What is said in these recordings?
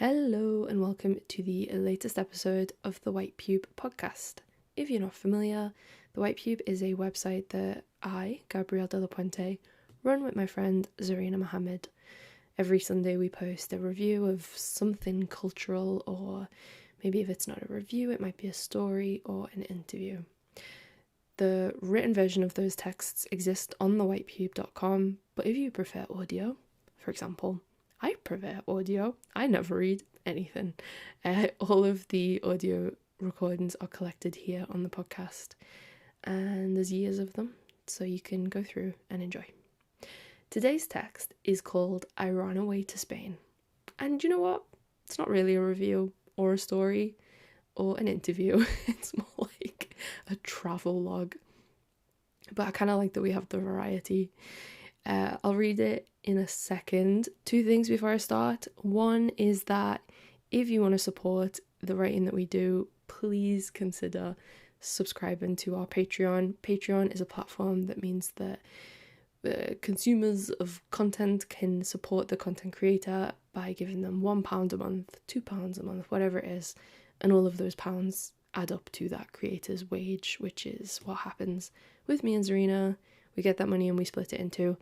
Hello and welcome to the latest episode of the White Pube podcast. If you're not familiar, the White Pube is a website that I, Gabrielle de la Puente, run with my friend Zarina Mohammed. Every Sunday we post a review of something cultural, or maybe if it's not a review, it might be a story or an interview. The written version of those texts exist on thewhitepube.com, but if you prefer audio, for example, I prefer audio. I never read anything. All of the audio recordings are collected here on the podcast, and there's years of them, so you can go through and enjoy. Today's text is called I Ran Away to Spain. And you know what? It's not really a review or a story or an interview. It's more like a travel log. But I kind of like that we have the variety. I'll read it in a second. Two things before I start. One is that if you want to support the writing that we do, please consider subscribing to our Patreon. Patreon is a platform that means that consumers of content can support the content creator by giving them £1 a month, £2 a month, whatever it is, and all of those pounds add up to that creator's wage, which is what happens with me and Zarina. We get that money and we split it in two.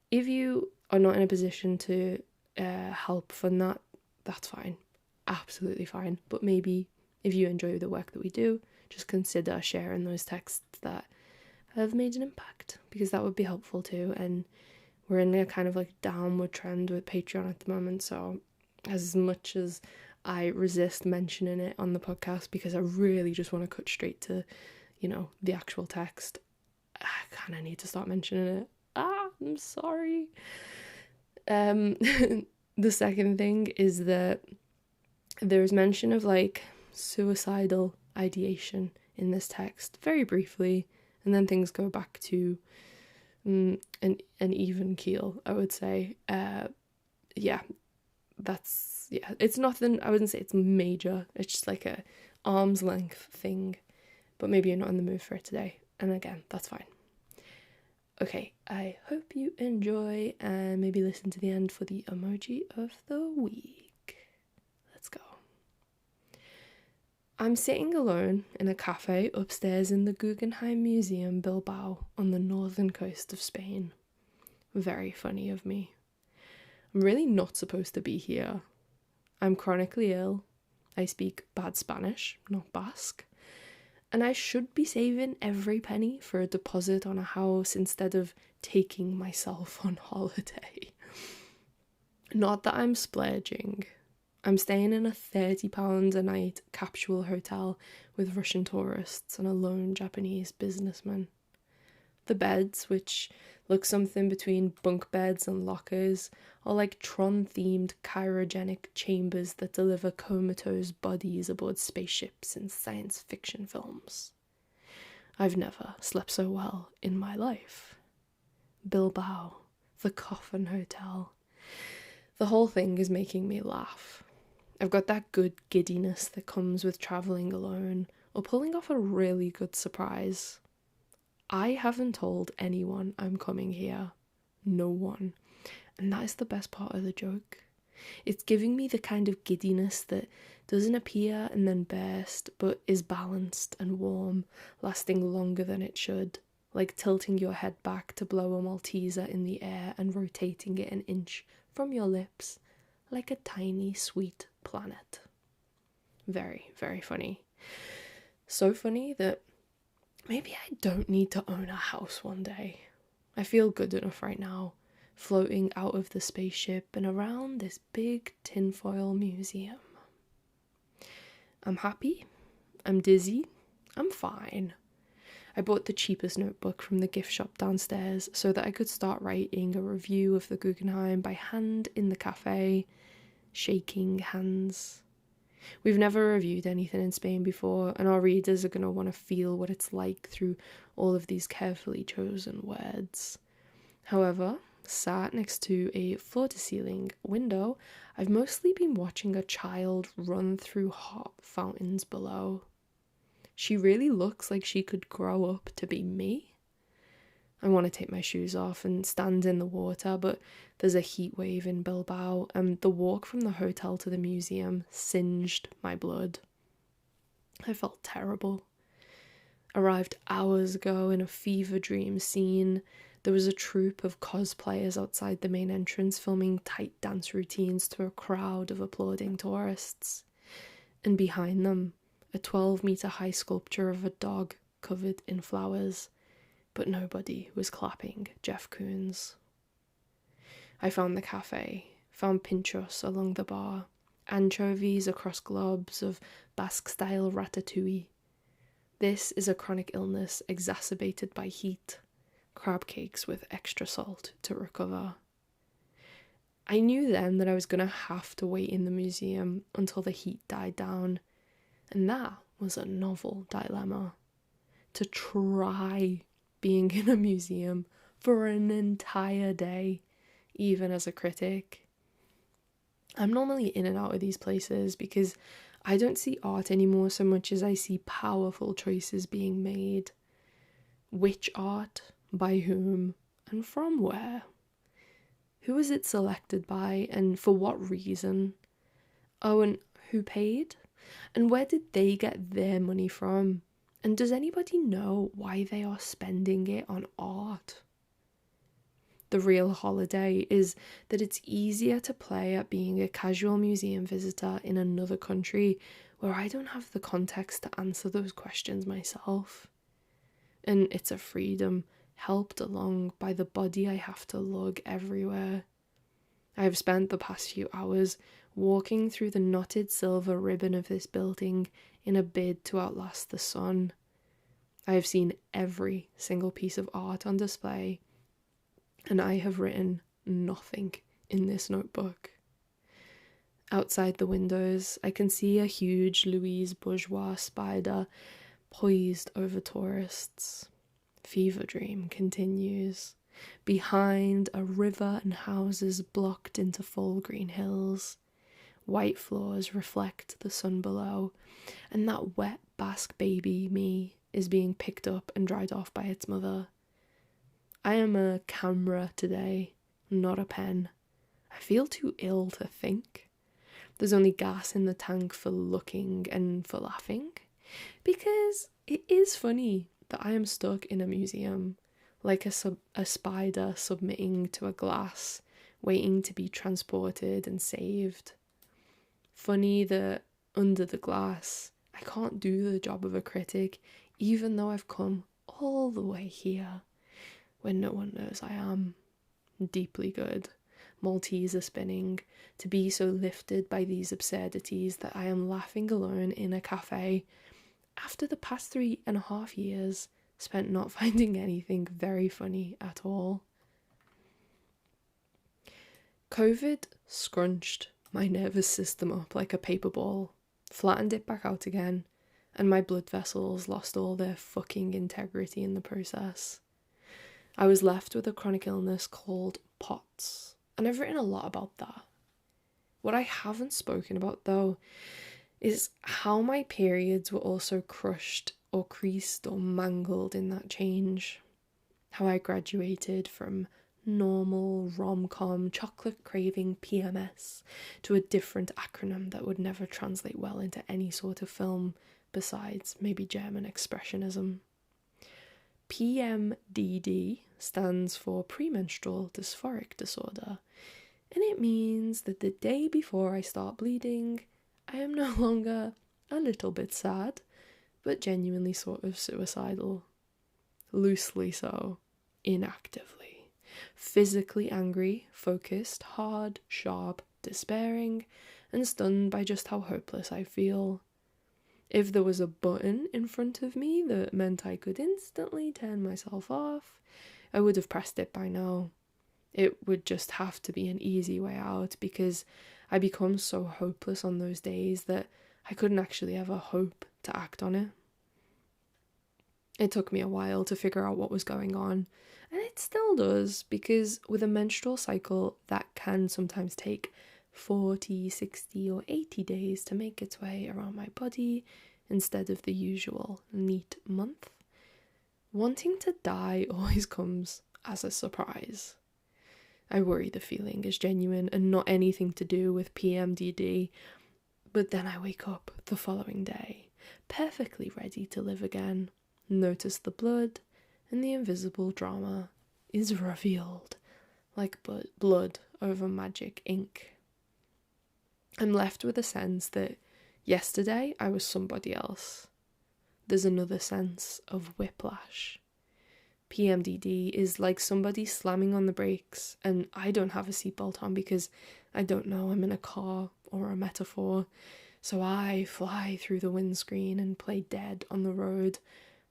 If you are not in a position to help fund that, that's fine. Absolutely fine. But maybe if you enjoy the work that we do, just consider sharing those texts that have made an impact, because that would be helpful too. And we're in a kind of like downward trend with Patreon at the moment. So as much as I resist mentioning it on the podcast because I really just want to cut straight to, the actual text, I kind of need to start mentioning it. I'm sorry. The second thing is that there's mention of like suicidal ideation in this text very briefly, and then things go back to an even keel, I would say. It's nothing, I wouldn't say it's major, it's just like a arm's length thing, but maybe you're not in the mood for it today, and again, that's fine. Okay, I hope you enjoy and maybe listen to the end for the emoji of the week. Let's go. I'm sitting alone in a cafe upstairs in the Guggenheim Museum, Bilbao, on the northern coast of Spain. Very funny of me. I'm really not supposed to be here. I'm chronically ill. I speak bad Spanish, not Basque. And I should be saving every penny for a deposit on a house instead of taking myself on holiday. Not that I'm splurging. I'm staying in a £30 a night capsule hotel with Russian tourists and a lone Japanese businessman. The beds, which look something between bunk beds and lockers, are like Tron-themed cryogenic chambers that deliver comatose bodies aboard spaceships in science fiction films. I've never slept so well in my life. Bilbao, the Coffin Hotel. The whole thing is making me laugh. I've got that good giddiness that comes with travelling alone or pulling off a really good surprise. I haven't told anyone I'm coming here. No one. And that is the best part of the joke. It's giving me the kind of giddiness that doesn't appear and then burst, but is balanced and warm, lasting longer than it should, like tilting your head back to blow a Malteser in the air and rotating it an inch from your lips, like a tiny, sweet planet. Very, very funny. So funny that maybe I don't need to own a house one day. I feel good enough right now, floating out of the spaceship and around this big tinfoil museum. I'm happy, I'm dizzy, I'm fine. I bought the cheapest notebook from the gift shop downstairs so that I could start writing a review of the Guggenheim by hand in the cafe, shaking hands. We've never reviewed anything in Spain before, and our readers are going to want to feel what it's like through all of these carefully chosen words. However, sat next to a floor-to-ceiling window, I've mostly been watching a child run through hot fountains below. She really looks like she could grow up to be me. I want to take my shoes off and stand in the water, but there's a heat wave in Bilbao, and the walk from the hotel to the museum singed my blood. I felt terrible. Arrived hours ago in a fever dream scene. There was a troupe of cosplayers outside the main entrance filming tight dance routines to a crowd of applauding tourists. And behind them, a 12-meter high sculpture of a dog covered in flowers. But nobody was clapping Jeff Koons. I found the cafe, found pinchos along the bar, anchovies across globs of Basque-style ratatouille. This is a chronic illness exacerbated by heat, crab cakes with extra salt to recover. I knew then that I was going to have to wait in the museum until the heat died down, and that was a novel dilemma. To try being in a museum for an entire day, even as a critic. I'm normally in and out of these places because I don't see art anymore so much as I see powerful choices being made. Which art, by whom, and from where? Who is it selected by, and for what reason? Oh, and who paid? And where did they get their money from? And does anybody know why they are spending it on art? The real holiday is that it's easier to play at being a casual museum visitor in another country where I don't have the context to answer those questions myself. And it's a freedom helped along by the body I have to lug everywhere. I have spent the past few hours walking through the knotted silver ribbon of this building in a bid to outlast the sun. I have seen every single piece of art on display, and I have written nothing in this notebook. Outside the windows, I can see a huge Louise Bourgeois spider poised over tourists. Fever dream continues. Behind, a river and houses blocked into full green hills. White floors reflect the sun below, and that wet Basque baby me is being picked up and dried off by its mother. I am a camera today, not a pen. I feel too ill to think. There's only gas in the tank for looking and for laughing, because it is funny that I am stuck in a museum, like a spider submitting to a glass, waiting to be transported and saved. Funny that under the glass, I can't do the job of a critic, even though I've come all the way here, where no one knows I am. Deeply good. Maltese are spinning, to be so lifted by these absurdities that I am laughing alone in a cafe, after the past 3.5 years spent not finding anything very funny at all. COVID scrunched my nervous system up like a paper ball, flattened it back out again, and my blood vessels lost all their fucking integrity in the process. I was left with a chronic illness called POTS, and I've written a lot about that. What I haven't spoken about, though, is how my periods were also crushed or creased or mangled in that change. How I graduated from normal rom-com chocolate craving PMS to a different acronym that would never translate well into any sort of film besides maybe German expressionism. PMDD stands for premenstrual dysphoric disorder, and it means that the day before I start bleeding, I am no longer a little bit sad, but genuinely sort of suicidal. Loosely so, inactively. Physically angry, focused, hard, sharp, despairing, and stunned by just how hopeless I feel. If there was a button in front of me that meant I could instantly turn myself off, I would have pressed it by now. It would just have to be an easy way out, because I become so hopeless on those days that I couldn't actually ever hope to act on it. It took me a while to figure out what was going on, and it still does, because with a menstrual cycle that can sometimes take 40, 60 or 80 days to make its way around my body instead of the usual neat month. Wanting to die always comes as a surprise. I worry the feeling is genuine and not anything to do with PMDD, but then I wake up the following day, perfectly ready to live again, notice the blood, and the invisible drama is revealed like blood over magic ink. I'm left with a sense that yesterday I was somebody else. There's another sense of whiplash. PMDD is like somebody slamming on the brakes, and I don't have a seatbelt on because I don't know I'm in a car or a metaphor, so I fly through the windscreen and play dead on the road,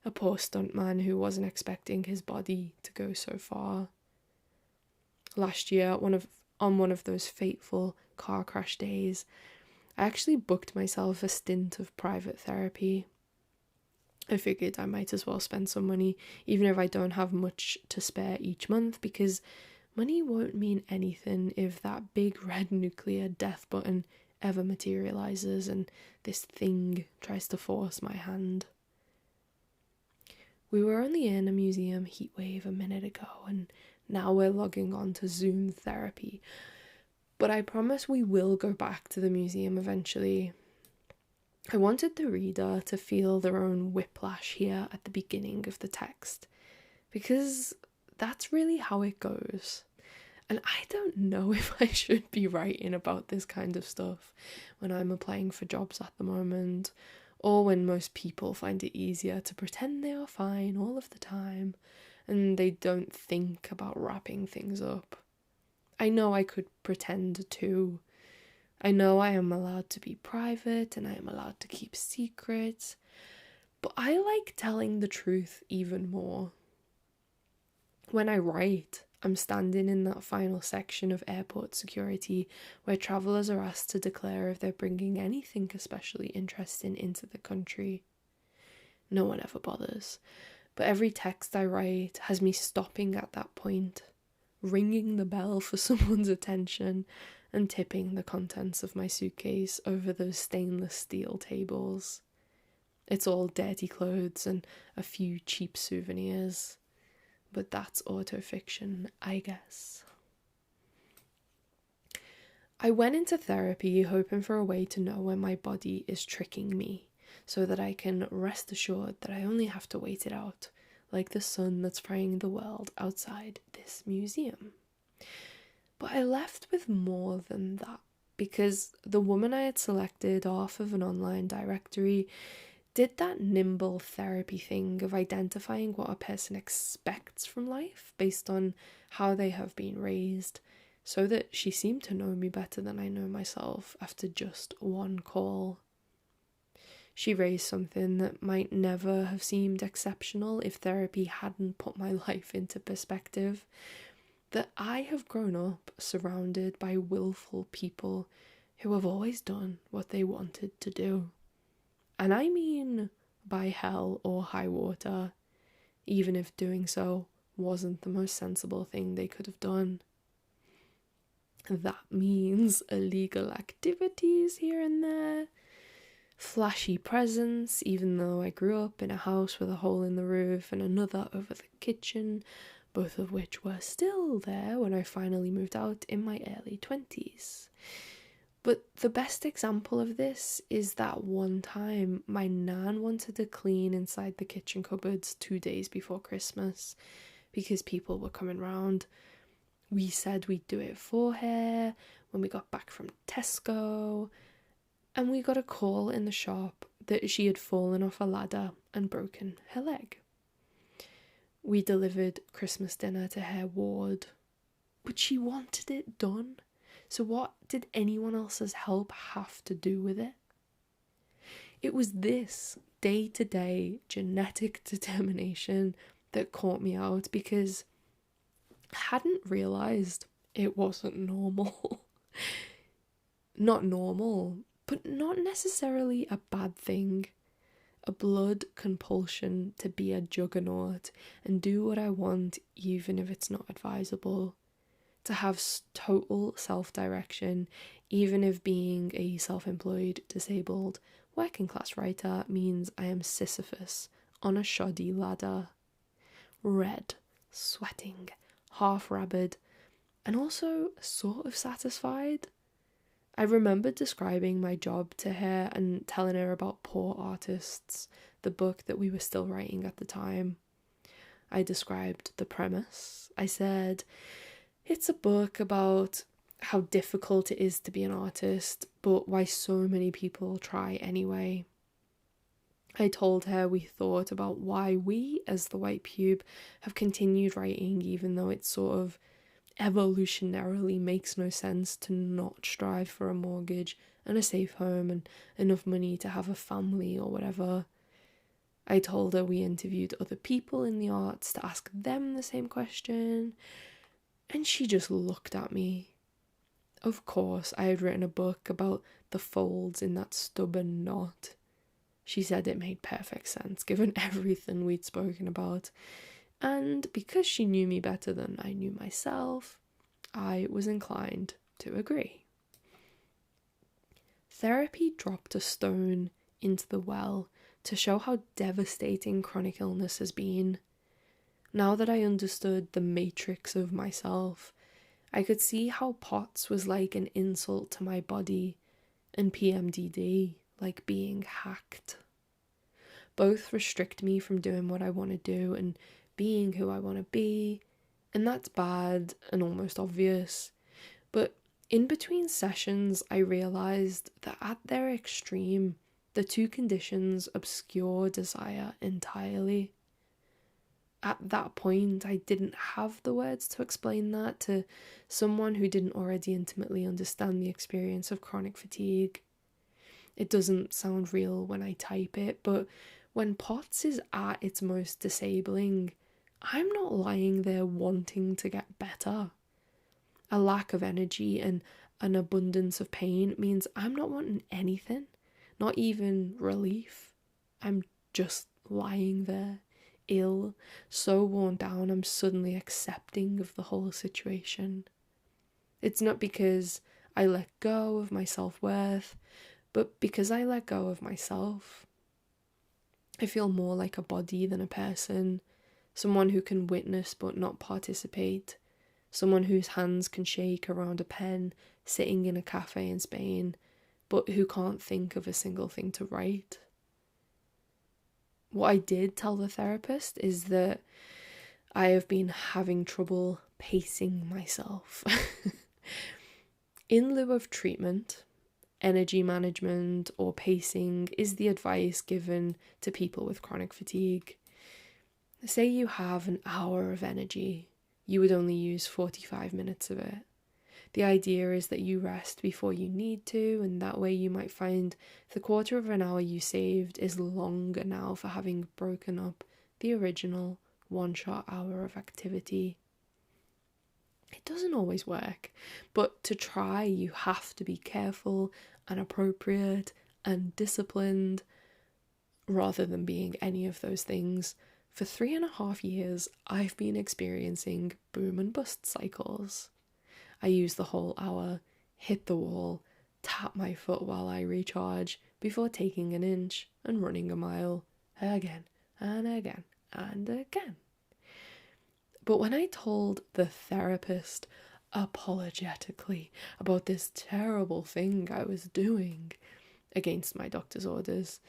a poor stuntman who wasn't expecting his body to go so far. Last year, on one of those fateful car crash days, I actually booked myself a stint of private therapy. I figured I might as well spend some money, even if I don't have much to spare each month, because money won't mean anything if that big red nuclear death button ever materializes and this thing tries to force my hand. We were only in a museum heatwave a minute ago, and now we're logging on to Zoom therapy. But I promise we will go back to the museum eventually. I wanted the reader to feel their own whiplash here at the beginning of the text, because that's really how it goes. And I don't know if I should be writing about this kind of stuff when I'm applying for jobs at the moment, or when most people find it easier to pretend they are fine all of the time and they don't think about wrapping things up. I know I could pretend too. I know I am allowed to be private and I am allowed to keep secrets, but I like telling the truth even more. When I write, I'm standing in that final section of airport security where travellers are asked to declare if they're bringing anything especially interesting into the country. No one ever bothers, but every text I write has me stopping at that point, ringing the bell for someone's attention, and tipping the contents of my suitcase over those stainless steel tables. It's all dirty clothes and a few cheap souvenirs. But that's autofiction, I guess. I went into therapy hoping for a way to know when my body is tricking me, so that I can rest assured that I only have to wait it out, like the sun that's frying the world outside this museum. But I left with more than that, because the woman I had selected off of an online directory did that nimble therapy thing of identifying what a person expects from life based on how they have been raised, so that she seemed to know me better than I know myself after just one call. She raised something that might never have seemed exceptional if therapy hadn't put my life into perspective, that I have grown up surrounded by willful people who have always done what they wanted to do. And I mean by hell or high water, even if doing so wasn't the most sensible thing they could have done. That means illegal activities here and there, flashy presents, even though I grew up in a house with a hole in the roof and another over the kitchen, both of which were still there when I finally moved out in my early 20s. But the best example of this is that one time my nan wanted to clean inside the kitchen cupboards 2 days before Christmas because people were coming round. We said we'd do it for her when we got back from Tesco, and we got a call in the shop that she had fallen off a ladder and broken her leg. We delivered Christmas dinner to her ward, but she wanted it done. So what did anyone else's help have to do with it? It was this day-to-day genetic determination that caught me out, because I hadn't realised it wasn't normal. Not normal, but not necessarily a bad thing. A blood compulsion to be a juggernaut and do what I want even if it's not advisable. To have total self-direction, even if being a self-employed, disabled, working-class writer means I am Sisyphus on a shoddy ladder. red, sweating, half rabid, and also sort of satisfied. I remember describing my job to her and telling her about Poor Artists, the book that we were still writing at the time. I described the premise. I said, it's a book about how difficult it is to be an artist, but why so many people try anyway. I told her we thought about why we, as the White Pube, have continued writing even though it sort of evolutionarily makes no sense to not strive for a mortgage and a safe home and enough money to have a family or whatever. I told her we interviewed other people in the arts to ask them the same question, and she just looked at me. Of course, I had written a book about the folds in that stubborn knot. She said it made perfect sense given everything we'd spoken about, and because she knew me better than I knew myself, I was inclined to agree. Therapy dropped a stone into the well to show how devastating chronic illness has been. Now that I understood the matrix of myself, I could see how POTS was like an insult to my body and PMDD like being hacked. Both restrict me from doing what I want to do and being who I want to be, and that's bad and almost obvious. But in between sessions, I realised that at their extreme, the two conditions obscure desire entirely. At that point, I didn't have the words to explain that to someone who didn't already intimately understand the experience of chronic fatigue. It doesn't sound real when I type it, but when POTS is at its most disabling, I'm not lying there wanting to get better. A lack of energy and an abundance of pain means I'm not wanting anything, not even relief. I'm just lying there, ill, so worn down I'm suddenly accepting of the whole situation. It's not because I let go of my self-worth, but because I let go of myself. I feel more like a body than a person, someone who can witness but not participate, someone whose hands can shake around a pen sitting in a cafe in Spain, but who can't think of a single thing to write. What I did tell the therapist is that I have been having trouble pacing myself. In lieu of treatment, energy management or pacing is the advice given to people with chronic fatigue. Say you have an hour of energy, you would only use 45 minutes of it. The idea is that you rest before you need to, and that way you might find the quarter of an hour you saved is longer now for having broken up the original one-shot hour of activity. It doesn't always work, but to try you have to be careful and appropriate and disciplined rather than being any of those things. For 3.5 years, I've been experiencing boom and bust cycles. I use the whole hour, hit the wall, tap my foot while I recharge before taking an inch and running a mile again and again and again. But when I told the therapist apologetically about this terrible thing I was doing against my doctor's orders,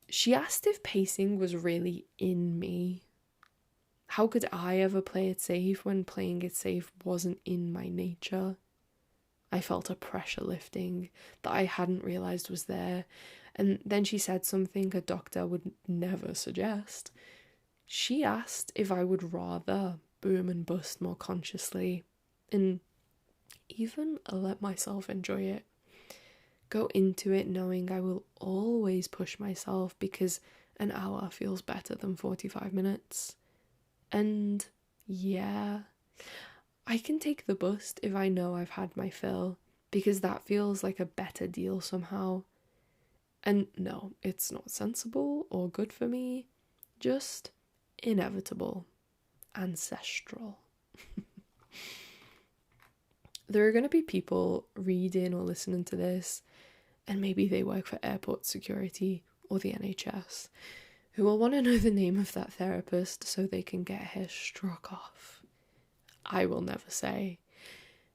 she asked if pacing was really in me. How could I ever play it safe when playing it safe wasn't in my nature? I felt a pressure lifting that I hadn't realised was there, and then she said something a doctor would never suggest. She asked if I would rather boom and bust more consciously, and even let myself enjoy it. Go into it knowing I will always push myself because an hour feels better than 45 minutes. And yeah, I can take the bust if I know I've had my fill, because that feels like a better deal somehow. And no, it's not sensible or good for me, just inevitable, ancestral. There are going to be people reading or listening to this, and maybe they work for airport security or the NHS. Who will want to know the name of that therapist so they can get her struck off? I will never say.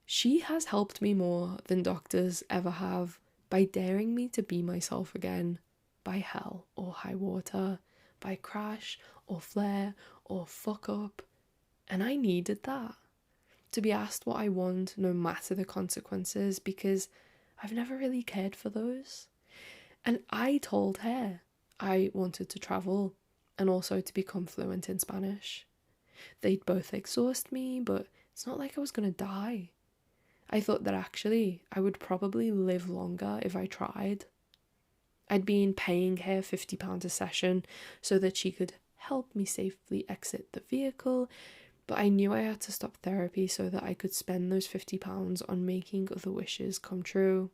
She has helped me more than doctors ever have by daring me to be myself again, by hell or high water, by crash or flare or fuck up. And I needed that. To be asked what I want no matter the consequences, because I've never really cared for those. And I told her I wanted to travel and also to become fluent in Spanish. They'd both exhaust me, but it's not like I was going to die. I thought that actually I would probably live longer if I tried. I'd been paying her £50 a session so that she could help me safely exit the vehicle, but I knew I had to stop therapy so that I could spend those £50 on making other wishes come true.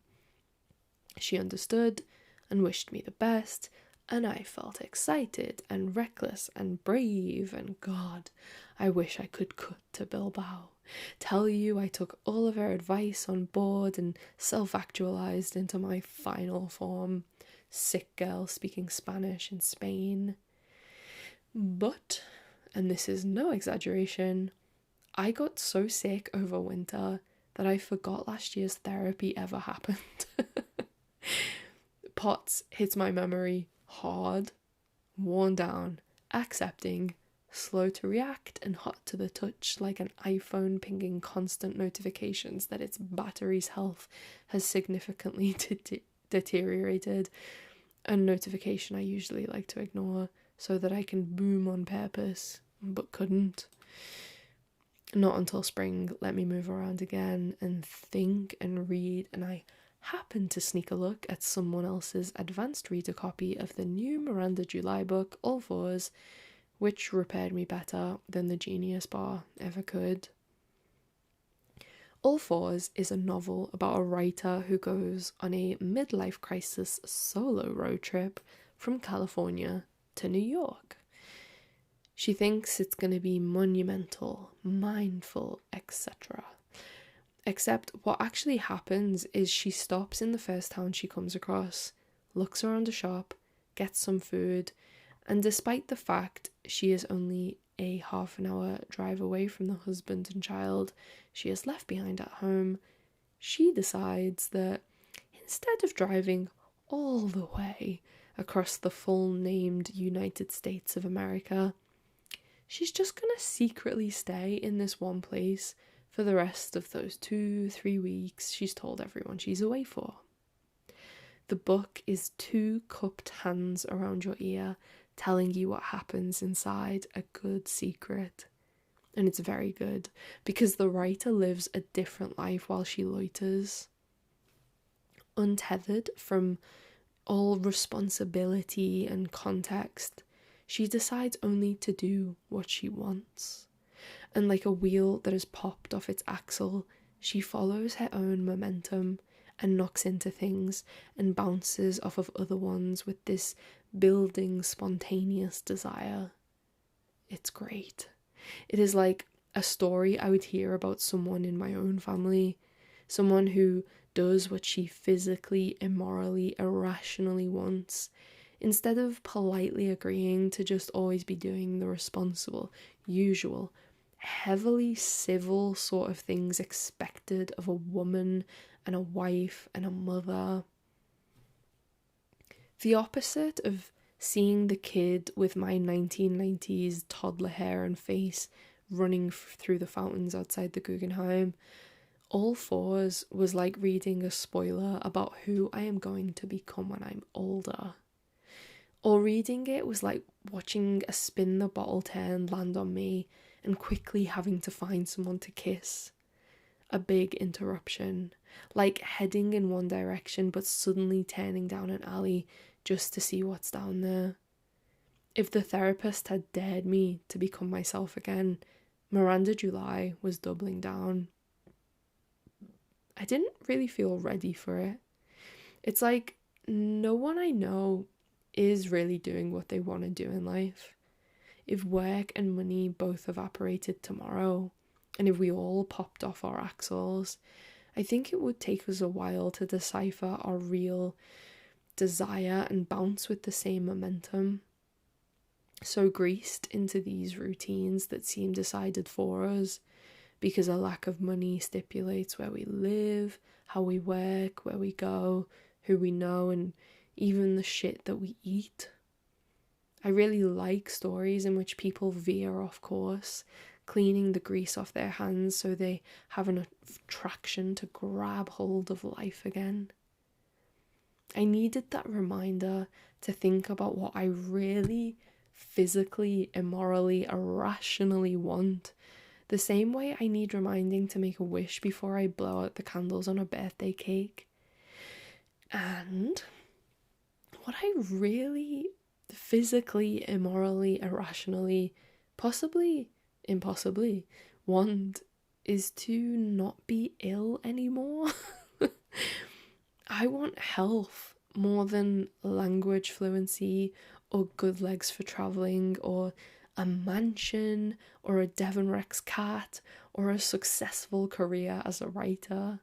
She understood and wished me the best, and I felt excited and reckless and brave, and God, I wish I could cut to Bilbao. Tell you I took all of her advice on board and self-actualized into my final form, sick girl speaking Spanish in Spain. But, and this is no exaggeration, I got so sick over winter that I forgot last year's therapy ever happened. POTS hits my memory hard, worn down, accepting, slow to react and hot to the touch, like an iPhone pinging constant notifications that its battery's health has significantly deteriorated. A notification I usually like to ignore so that I can boom on purpose, but couldn't. Not until spring let me move around again and think and read, and I happened to sneak a look at someone else's advanced reader copy of the new Miranda July book, All Fours, which repaired me better than the Genius Bar ever could. All Fours is a novel about a writer who goes on a midlife crisis solo road trip from California to New York. She thinks it's going to be monumental, mindful, etc. Except what actually happens is she stops in the first town she comes across, looks around a shop, gets some food, and despite the fact she is only a half an hour drive away from the husband and child she has left behind at home, she decides that instead of driving all the way across the full-named United States of America, she's just gonna secretly stay in this one place for the rest of those 2-3 weeks she's told everyone she's away for. The book is 2 cupped hands around your ear telling you what happens inside a good secret. And it's very good because the writer lives a different life while she loiters. Untethered from all responsibility and context, she decides only to do what she wants. And like a wheel that has popped off its axle, she follows her own momentum and knocks into things and bounces off of other ones with this building spontaneous desire. It's great. It is like a story I would hear about someone in my own family, someone who does what she physically, immorally, irrationally wants, instead of politely agreeing to just always be doing the responsible, usual, heavily civil sort of things expected of a woman and a wife and a mother. The opposite of seeing the kid with my 1990s toddler hair and face running through the fountains outside the Guggenheim, All Fours was like reading a spoiler about who I am going to become when I'm older. Or reading it was like watching a spin the bottle turn land on me and quickly having to find someone to kiss. A big interruption, like heading in one direction but suddenly turning down an alley just to see what's down there. If the therapist had dared me to become myself again, Miranda July was doubling down. I didn't really feel ready for it. It's like no one I know is really doing what they want to do in life. If work and money both evaporated tomorrow, and if we all popped off our axles, I think it would take us a while to decipher our real desire and bounce with the same momentum. so greased into these routines that seem decided for us because a lack of money stipulates where we live, how we work, where we go, who we know, and even the shit that we eat. I really like stories in which people veer off course, cleaning the grease off their hands so they have an attraction to grab hold of life again. I needed that reminder to think about what I really physically, immorally, irrationally want. The same way I need reminding to make a wish before I blow out the candles on a birthday cake. And what I really physically, immorally, irrationally, possibly, impossibly want is to not be ill anymore. I want health more than language fluency or good legs for travelling or a mansion or a Devon Rex cat or a successful career as a writer.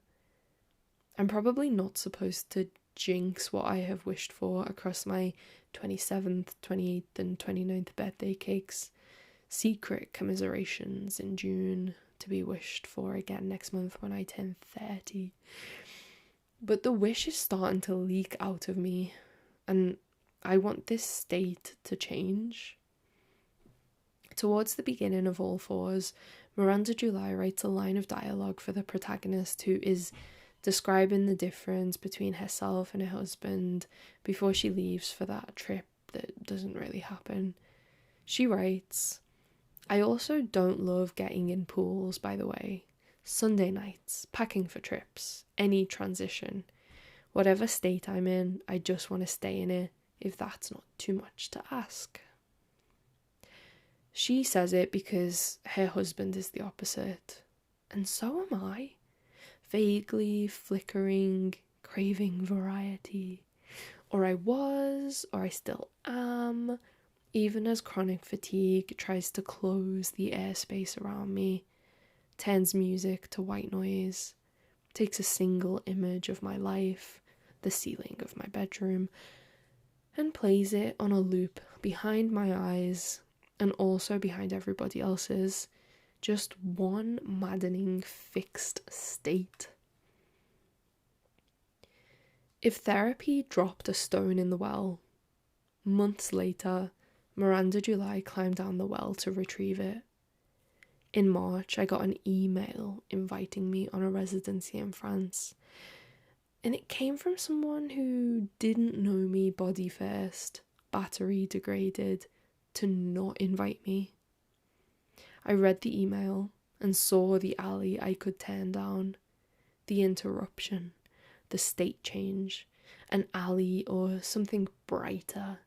I'm probably not supposed to jinx what I have wished for across my 27th, 28th and 29th birthday cakes. Secret commiserations in June to be wished for again next month when I turn 30. But the wish is starting to leak out of me, and I want this state to change. Towards the beginning of All Fours, Miranda July writes a line of dialogue for the protagonist who is describing the difference between herself and her husband before she leaves for that trip that doesn't really happen. She writes, "I also don't love getting in pools, by the way. Sunday nights, packing for trips, any transition. Whatever state I'm in, I just want to stay in it, if that's not too much to ask." She says it because her husband is the opposite, and so am I. Vaguely flickering, craving variety. Or I was, or I still am, even as chronic fatigue tries to close the airspace around me, turns music to white noise, takes a single image of my life, the ceiling of my bedroom, and plays it on a loop behind my eyes and also behind everybody else's. Just one maddening fixed state. If therapy dropped a stone in the well, months later, Miranda July climbed down the well to retrieve it. In March, I got an email inviting me on a residency in France, and it came from someone who didn't know me body first, battery degraded, to not invite me. I read the email and saw the alley I could turn down, the interruption, the state change, an alley or something brighter,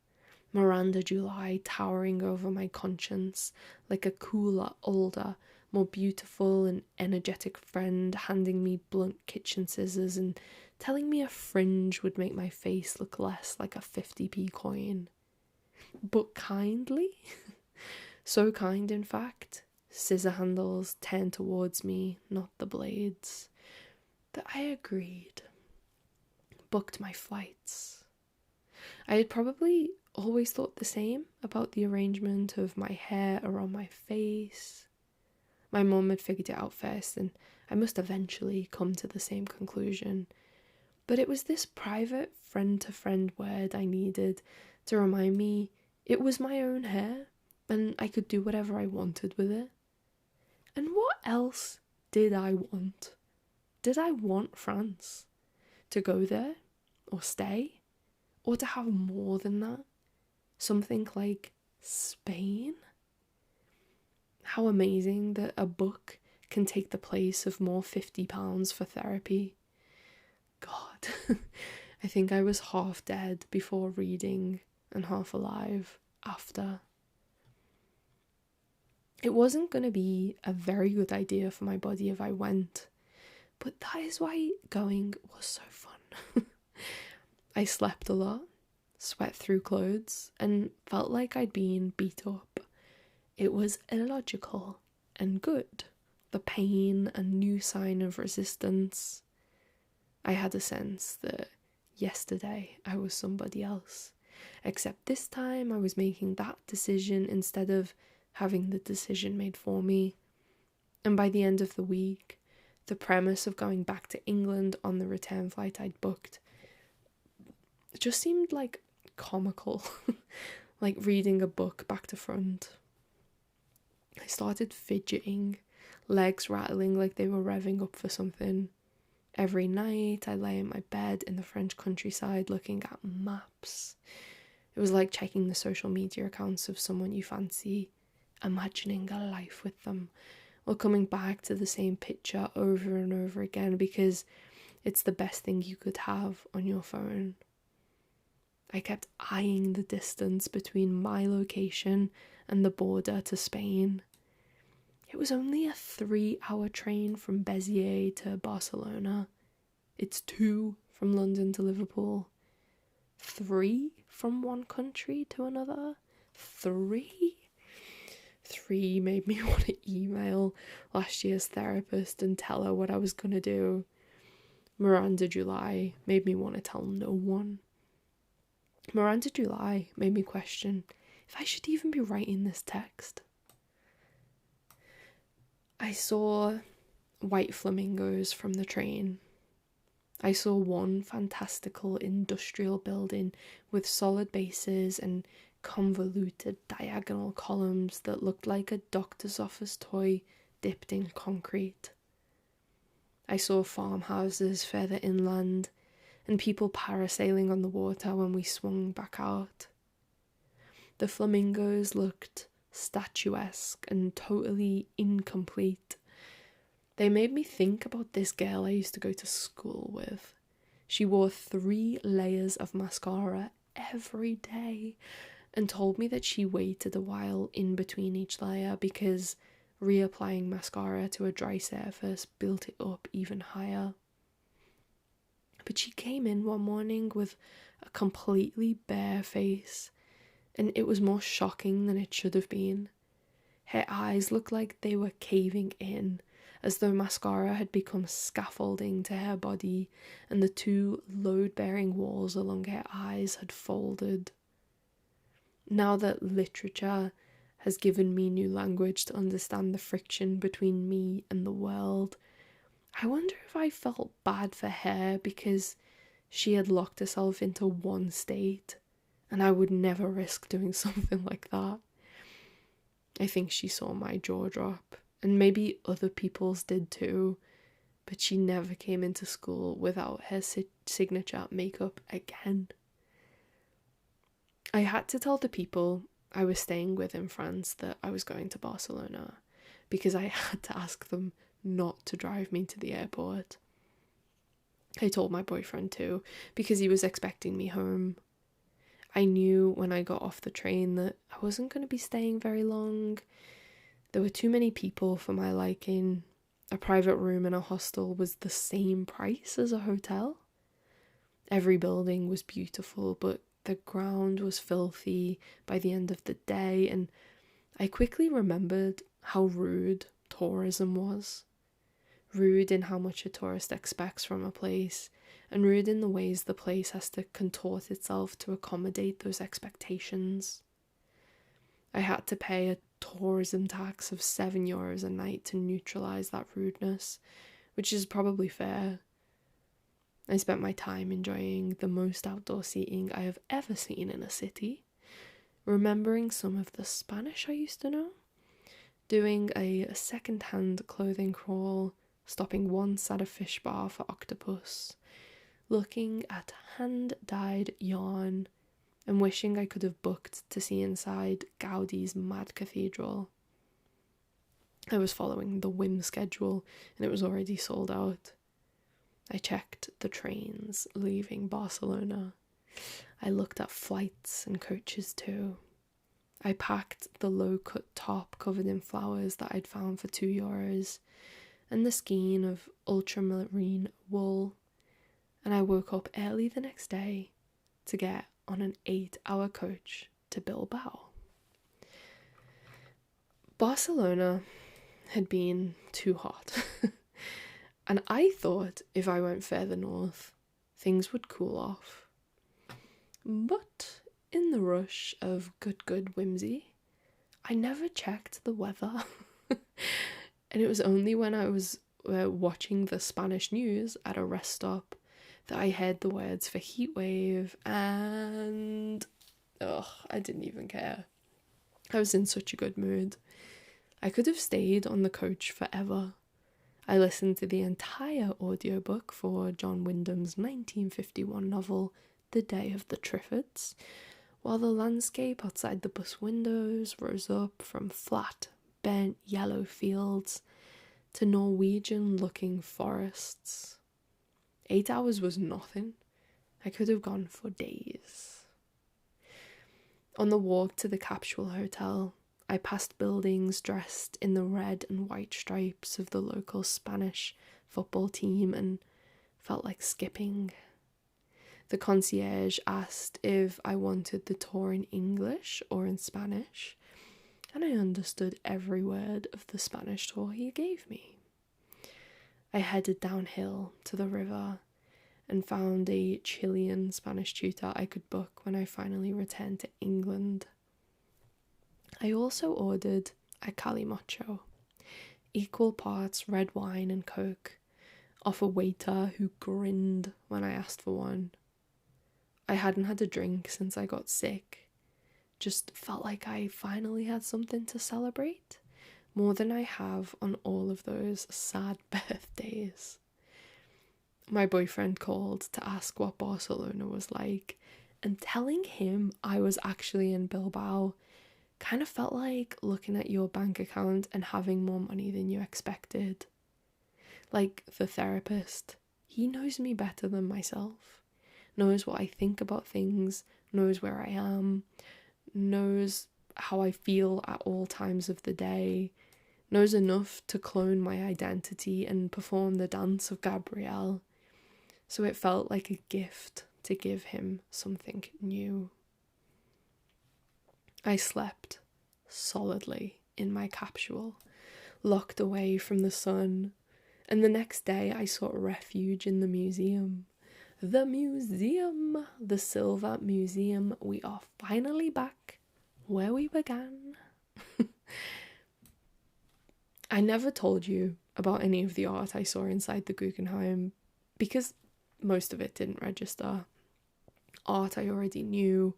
Miranda July towering over my conscience like a cooler, older, more beautiful and energetic friend handing me blunt kitchen scissors and telling me a fringe would make my face look less like a 50p coin. But kindly? So kind, in fact, scissor handles turned towards me, not the blades, that I agreed. Booked my flights. I had probably always thought the same about the arrangement of my hair around my face. My mum had figured it out first, and I must eventually come to the same conclusion. But it was this private friend-to-friend word I needed to remind me it was my own hair, and I could do whatever I wanted with it. And what else did I want? Did I want France? To go there? Or stay? Or to have more than that? Something like Spain? How amazing that a book can take the place of more £50 for therapy. God, I think I was half dead before reading and half alive after. It wasn't going to be a very good idea for my body if I went, but that is why going was so fun. I slept a lot, sweat through clothes, and felt like I'd been beat up. It was illogical and good, the pain a new sign of resistance. I had a sense that yesterday I was somebody else, Except this time I was making that decision instead of having the decision made for me. And by the end of the week, the premise of going back to England on the return flight I'd booked just seemed like comical, like reading a book back to front. I started fidgeting, legs rattling like they were revving up for something. Every night I lay in my bed in the French countryside looking at maps. It was like checking the social media accounts of someone you fancy, imagining a life with them, or coming back to the same picture over and over again because it's the best thing you could have on your phone. I kept eyeing the distance between my location and the border to Spain. It was only a 3-hour train from Béziers to Barcelona. It's 2 from London to Liverpool. 3 from one country to another. 3 made me want to email last year's therapist and tell her what I was going to do. Miranda July made me want to tell no one. Miranda July made me question if I should even be writing this text. I saw white flamingos from the train. I saw one fantastical industrial building with solid bases and convoluted diagonal columns that looked like a doctor's office toy dipped in concrete. I saw farmhouses further inland and people parasailing on the water when we swung back out. The flamingos looked statuesque and totally incomplete. They made me think about this girl I used to go to school with. She wore 3 layers of mascara every day and told me that she waited a while in between each layer because reapplying mascara to a dry surface built it up even higher. But she came in one morning with a completely bare face, and it was more shocking than it should have been. Her eyes looked like they were caving in, as though mascara had become scaffolding to her body, and the 2 load-bearing walls along her eyes had folded. Now that literature has given me new language to understand the friction between me and the world, I wonder if I felt bad for her because she had locked herself into one state, and I would never risk doing something like that. I think she saw my jaw drop, and maybe other people's did too, but she never came into school without her signature makeup again. I had to tell the people I was staying with in France that I was going to Barcelona, because I had to ask them not to drive me to the airport. I told my boyfriend too, because he was expecting me home. I knew when I got off the train that I wasn't going to be staying very long. There were too many people for my liking. A private room in a hostel was the same price as a hotel. Every building was beautiful, but the ground was filthy by the end of the day, and I quickly remembered how rude tourism was. Rude in how much a tourist expects from a place, and rude in the ways the place has to contort itself to accommodate those expectations. I had to pay a tourism tax of €7 a night to neutralise that rudeness, which is probably fair. I spent my time enjoying the most outdoor seating I have ever seen in a city, remembering some of the Spanish I used to know, doing a second-hand clothing crawl, stopping once at a fish bar for octopus, looking at hand-dyed yarn, and wishing I could have booked to see inside Gaudi's mad cathedral. I was following the whim schedule, and it was already sold out. I checked the trains leaving Barcelona. I looked at flights and coaches too. I packed the low-cut top covered in flowers that I'd found for €2 and the skein of ultramarine wool, and I woke up early the next day to get on an 8-hour coach to Bilbao. Barcelona had been too hot, and I thought if I went further north, things would cool off. But in the rush of good whimsy, I never checked the weather. And it was only when I was watching the Spanish news at a rest stop that I heard the words for heat wave, and I didn't even care. I was in such a good mood. I could have stayed on the coach forever. I listened to the entire audiobook for John Wyndham's 1951 novel, The Day of the Triffids, while the landscape outside the bus windows rose up from flat, burnt yellow fields to Norwegian-looking forests. 8 hours was nothing. I could have gone for days. On the walk to the Capsule Hotel, I passed buildings dressed in the red and white stripes of the local Spanish football team and felt like skipping. The concierge asked if I wanted the tour in English or in Spanish, and I understood every word of the Spanish tour he gave me. I headed downhill to the river and found a Chilean Spanish tutor I could book when I finally returned to England. I also ordered a calimocho, equal parts red wine and Coke, off a waiter who grinned when I asked for one. I hadn't had a drink since I got sick. Just felt like I finally had something to celebrate, more than I have on all of those sad birthdays. My boyfriend called to ask what Barcelona was like, and telling him I was actually in Bilbao kind of felt like looking at your bank account and having more money than you expected. Like the therapist, he knows me better than myself, knows what I think about things, knows where I am, knows how I feel at all times of the day, knows enough to clone my identity and perform the dance of Gabrielle. So it felt like a gift to give him something new. I slept solidly in my capsule, locked away from the sun, and the next day I sought refuge in the museum. The museum, the Silver Museum. We are finally back where we began. I never told you about any of the art I saw inside the Guggenheim because most of it didn't register. Art I already knew,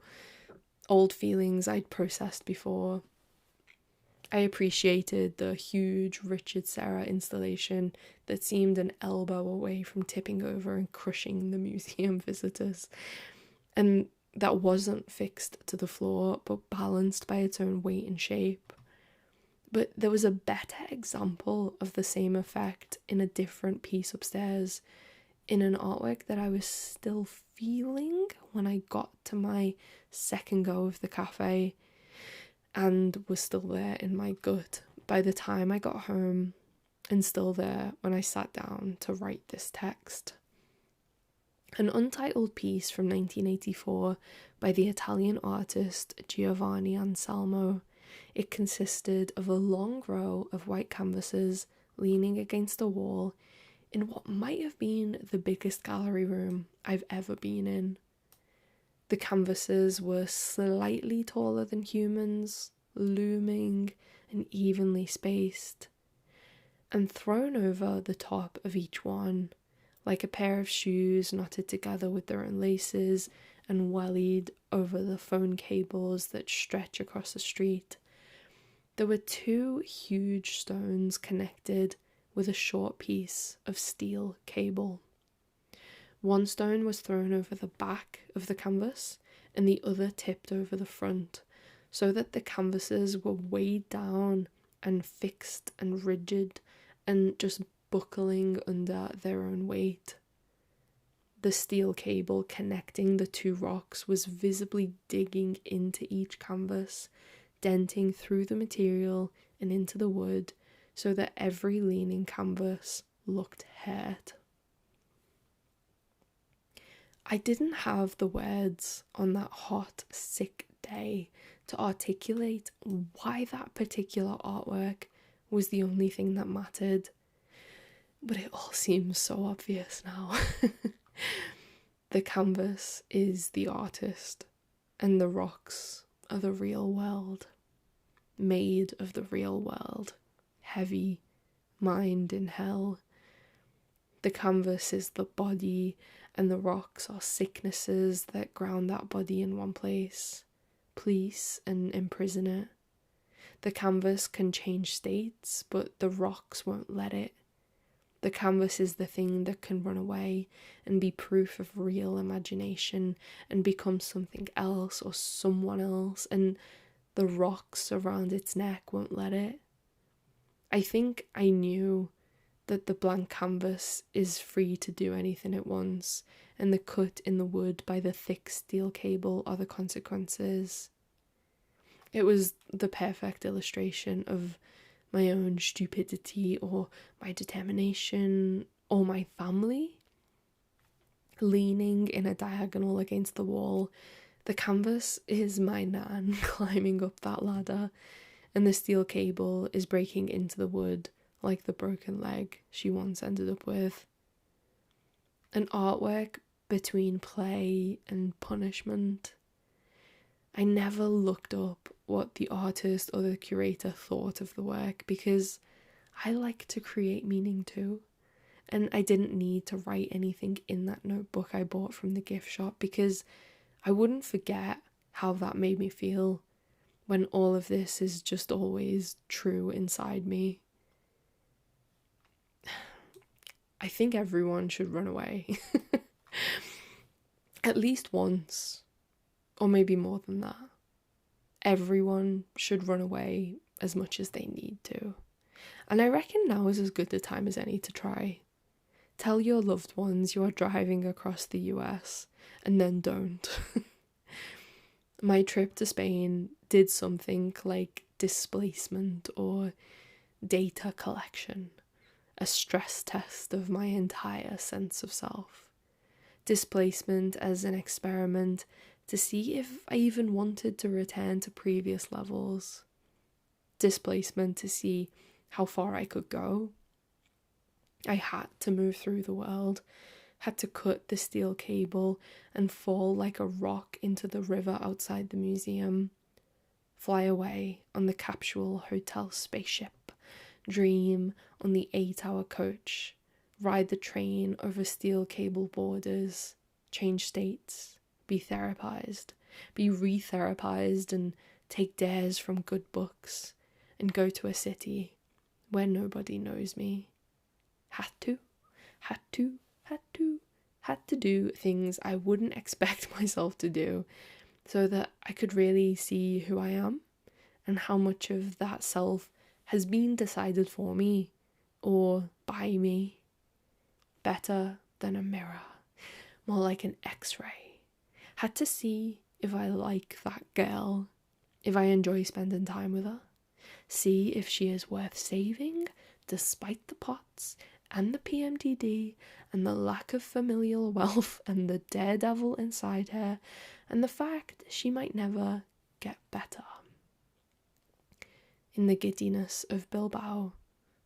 old feelings I'd processed before. I appreciated the huge Richard Serra installation that seemed an elbow away from tipping over and crushing the museum visitors, and that wasn't fixed to the floor but balanced by its own weight and shape. But there was a better example of the same effect in a different piece upstairs, in an artwork that I was still feeling when I got to my second go of the cafe, and was still there in my gut by the time I got home, and still there when I sat down to write this text. An untitled piece from 1984 by the Italian artist Giovanni Anselmo. It consisted of a long row of white canvases leaning against a wall in what might have been the biggest gallery room I've ever been in. The canvases were slightly taller than humans, looming and evenly spaced, and thrown over the top of each one, like a pair of shoes knotted together with their own laces and wellied over the phone cables that stretch across the street. There were two huge stones connected with a short piece of steel cable. One stone was thrown over the back of the canvas and the other tipped over the front, so that the canvases were weighed down and fixed and rigid and just buckling under their own weight. The steel cable connecting the two rocks was visibly digging into each canvas, denting through the material and into the wood, so that every leaning canvas looked hurt. I didn't have the words on that hot, sick day to articulate why that particular artwork was the only thing that mattered, but it all seems so obvious now. The canvas is the artist. and the rocks are the real world, made of the real world, heavy, mind in hell. The canvas is the body, and the rocks are sicknesses that ground that body in one place, police and imprison it. The canvas can change states, but the rocks won't let it. The canvas is the thing that can run away and be proof of real imagination and become something else or someone else, and the rocks around its neck won't let it. I think I knew that the blank canvas is free to do anything it wants, and the cut in the wood by the thick steel cable are the consequences. It was the perfect illustration of my own stupidity or my determination or my family. Leaning in a diagonal against the wall, the canvas is my nan climbing up that ladder, and the steel cable is breaking into the wood like the broken leg she once ended up with. An artwork between play and punishment. I never looked up what the artist or the curator thought of the work because I like to create meaning too. And I didn't need to write anything in that notebook I bought from the gift shop because I wouldn't forget how that made me feel when all of this is just always true inside me. I think everyone should run away. At least once. Or maybe more than that. Everyone should run away as much as they need to. And I reckon now is as good a time as any to try. Tell your loved ones you are driving across the US, and then don't. My trip to Spain did something like displacement or data collection, a stress test of my entire sense of self. Displacement as an experiment to see if I even wanted to return to previous levels. Displacement to see how far I could go. I had to move through the world, had to cut the steel cable and fall like a rock into the river outside the museum, fly away on the capsule hotel spaceship, dream on the 8-hour coach, ride the train over steel cable borders, change states, be therapized, be re-therapized, and take dares from good books, and go to a city where nobody knows me. Had to do things I wouldn't expect myself to do so that I could really see who I am and how much of that self has been decided for me or by me. Better than a mirror, more like an x-ray. Had to see if I like that girl, if I enjoy spending time with her, see if she is worth saving despite the POTS and the PMDD and the lack of familial wealth and the daredevil inside her and the fact she might never get better. In the giddiness of Bilbao,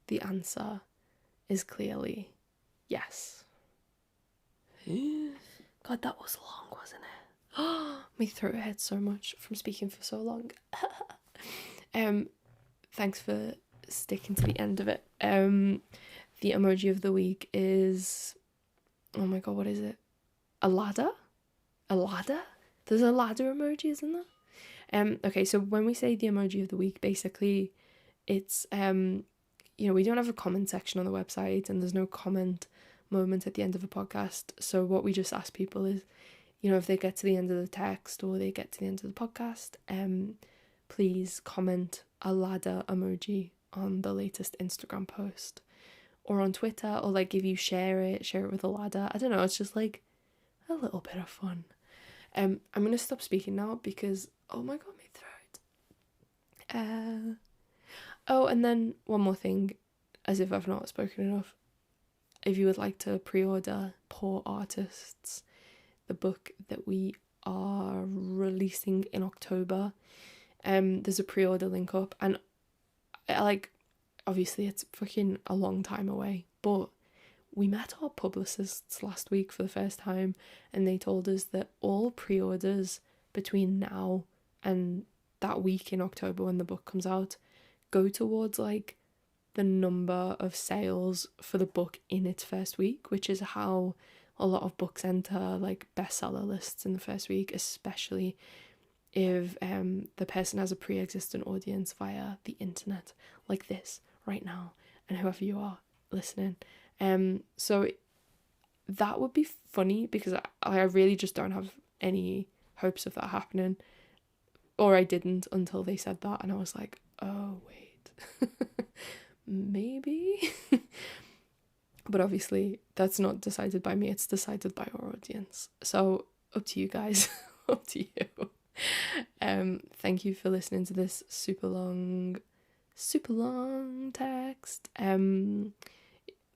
the answer is clearly yes. God, that was long, wasn't it? My throat hurts so much from speaking for so long. Thanks for sticking to the end of it. The emoji of the week is, oh my god, what is it? A ladder? A ladder? There's a ladder emoji, isn't there? Okay, so when we say the emoji of the week, basically it's we don't have a comment section on the website and there's no comment moment at the end of a podcast. So what we just ask people is, if they get to the end of the text or they get to the end of the podcast, please comment a ladder emoji on the latest Instagram post or on Twitter, or like if you share it with a ladder. I don't know, it's just like a little bit of fun. I'm gonna stop speaking now because oh my god, my throat. Oh, and then one more thing, as if I've not spoken enough. If you would like to pre-order Poor Artists, the book that we are releasing in October, there's a pre-order link up, and obviously it's fucking a long time away, but we met our publicists last week for the first time and they told us that all pre-orders between now and that week in October when the book comes out go towards like the number of sales for the book in its first week, which is how a lot of books enter like bestseller lists in the first week, especially if the person has a pre-existing audience via the internet, like this right now, and whoever you are listening. So that would be funny because I really just don't have any hopes of that happening, or I didn't until they said that, and I was like, oh wait, maybe. But obviously that's not decided by me, it's decided by our audience, so up to you guys. Up to you. Thank you for listening to this super long text.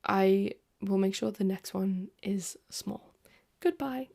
I will make sure the next one is small. Goodbye.